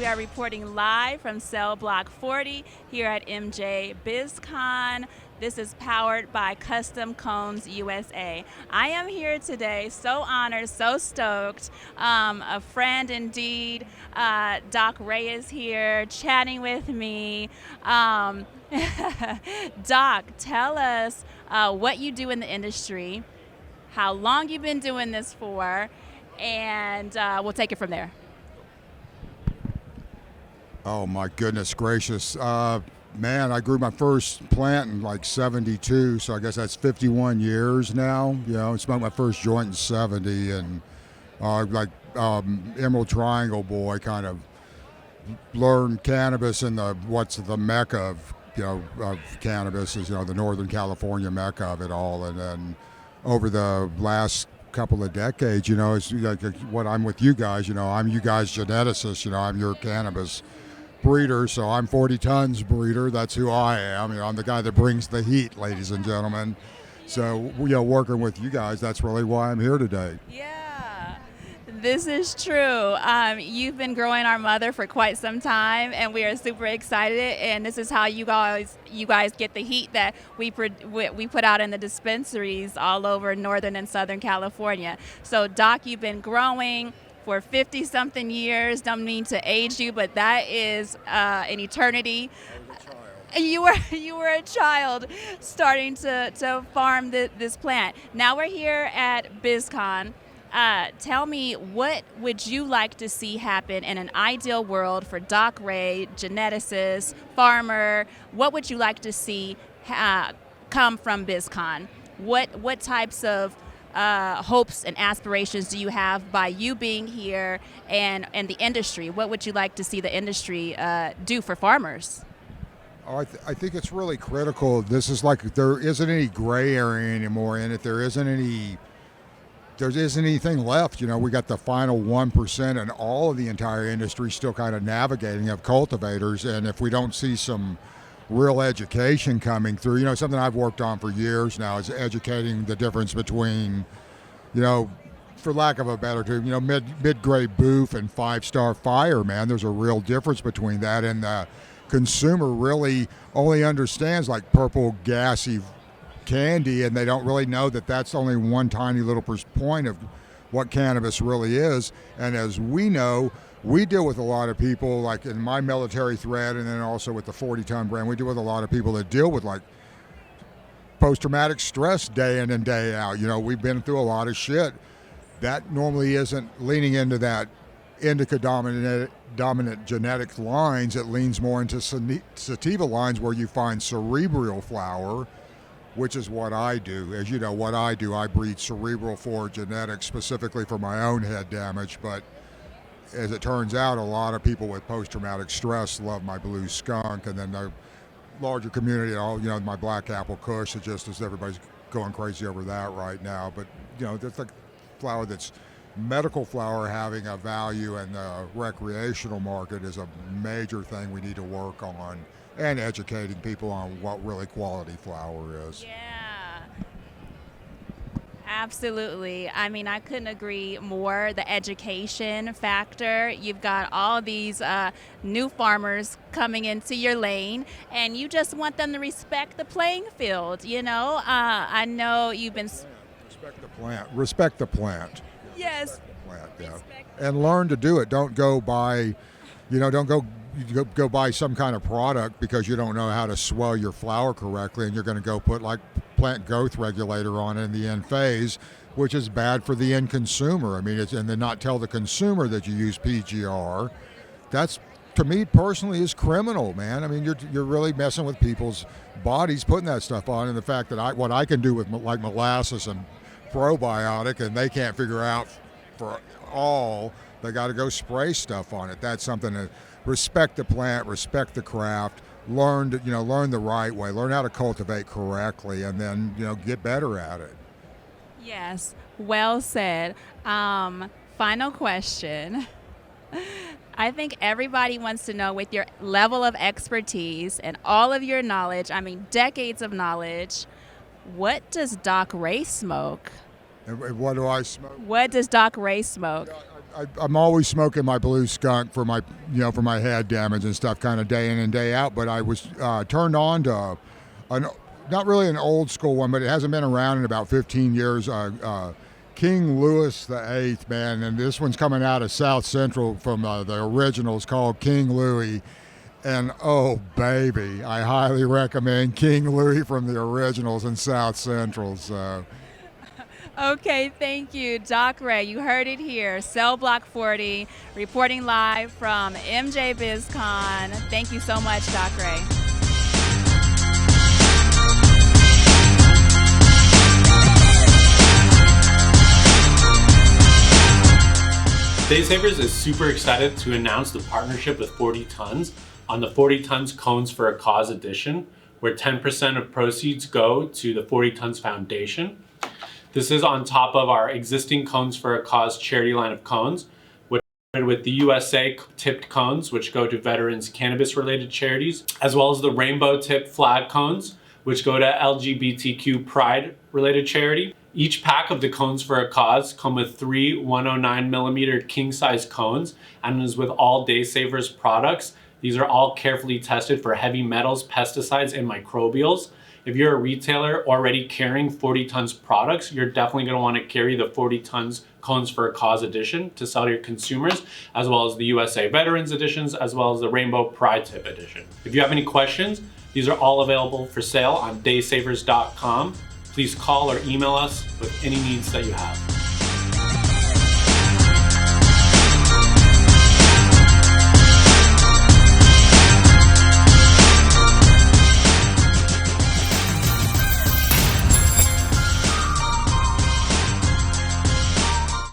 are reporting live from Cell Block 40 here at MJBizCon. This is powered by Custom Cones USA. I am here today, so honored, so stoked. A friend indeed. Doc Ray is here chatting with me. Doc, tell us what you do in the industry, how long you've been doing this for, and we'll take it from there. Oh my goodness gracious. Man, I grew my first plant in like 72, so I guess that's 51 years now. You know, I smoked my first joint in 70, and Emerald Triangle boy, kind of learned cannabis in what's the mecca of cannabis is, the Northern California mecca of it all. And then over the last couple of decades, it's like what I'm with you guys, I'm you guys geneticists, I'm your cannabis breeder, so I'm 40 tons breeder. That's who I am. I'm the guy that brings the heat, ladies and gentlemen. So, working with you guys, that's really why I'm here today. Yeah, this is true. You've been growing our mother for quite some time, and we are super excited. And this is how you guys get the heat that we put out in the dispensaries all over Northern and Southern California. So, Doc, you've been growing for 50-something years. Don't mean to age you, but that is an eternity. You were a child starting to farm this plant. Now we're here at BizCon. Tell me, what would you like to see happen in an ideal world for Doc Ray, geneticist, farmer? What would you like to see come from BizCon? What types of hopes and aspirations do you have by you being here and the industry? What would you like to see the industry do for farmers? Oh, I think it's really critical. This is like there isn't any gray area anymore in it. There isn't anything left. We got the final 1% and all of the entire industry still kind of navigating of cultivators. And if we don't see some real education coming through, something I've worked on for years now is educating the difference between, for lack of a better term, mid-grade boof and 5-star fire, man. There's a real difference between that, and the consumer really only understands like purple gassy candy, and they don't really know that that's only one tiny little point of what cannabis really is. And as we know, we deal with a lot of people, like in my military thread, and then also with the 40-ton brand, we deal with a lot of people that deal with like post-traumatic stress day in and day out. We've been through a lot of shit. That normally isn't leaning into that indica dominant genetic lines. It leans more into sativa lines, where you find cerebral flower, which is what I do. As you know, what I do, I breed cerebral 4 genetics specifically for my own head damage, but as it turns out, a lot of people with post-traumatic stress love my blue skunk, and then the larger community, my black apple kush, it just as everybody's going crazy over that right now. But that's like flower that's medical flower having a value, and the recreational market is a major thing we need to work on, and educating people on what really quality flower is. Yeah. Absolutely. I mean, I couldn't agree more. The education factor. You've got all these new farmers coming into your lane, and you just want them to respect the playing field. I know you've been. Respect the plant. Respect the plant. Yes. Plant, yeah. And learn to do it. Don't go buy, don't go buy some kind of product because you don't know how to swell your flower correctly, and you're going to go put like plant growth regulator on it in the end phase, which is bad for the end consumer. I mean, and then not tell the consumer that you use PGR. That's, to me personally, is criminal, man. I mean, you're really messing with people's bodies putting that stuff on, and the fact that what I can do with like molasses and probiotic, and they can't figure out for all, they got to go spray stuff on it. That's something to respect the plant, respect the craft, learn the right way, learn how to cultivate correctly, and then get better at it. Yes, well said. Final question. I think everybody wants to know, with your level of expertise and all of your knowledge, I mean decades of knowledge, what does Doc Ray smoke? And what do I smoke? What does Doc Ray smoke? I'm always smoking my blue skunk for my, for my head damage and stuff, kind of day in and day out. But I was turned on to not really an old school one, but it hasn't been around in about 15 years. King Louis VIII, man, and this one's coming out of South Central from the originals called King Louis. And oh baby, I highly recommend King Louis from the originals in South Central. So. Okay, thank you, Doc Ray. You heard it here. Cell Block 40, reporting live from MJBizCon. Thank you so much, Doc Ray. Day Savers is super excited to announce the partnership with 40 Tons on the 40 Tons Cones for a Cause edition, where 10% of proceeds go to the 40 Tons Foundation. This is on top of our existing Cones for a Cause charity line of cones, with the USA tipped cones, which go to veterans cannabis-related charities, as well as the rainbow tipped flag cones, which go to LGBTQ pride-related charity. Each pack of the Cones for a Cause come with 3 109mm king-size cones, and is with all Day Savers products. These are all carefully tested for heavy metals, pesticides, and microbials. If you're a retailer already carrying 40 Tons products, you're definitely going to want to carry the 40 Tons Cones for a Cause edition to sell to your consumers, as well as the USA Veterans editions, as well as the Rainbow Pride Tip edition. If you have any questions, these are all available for sale on daysavers.com. Please call or email us with any needs that you have.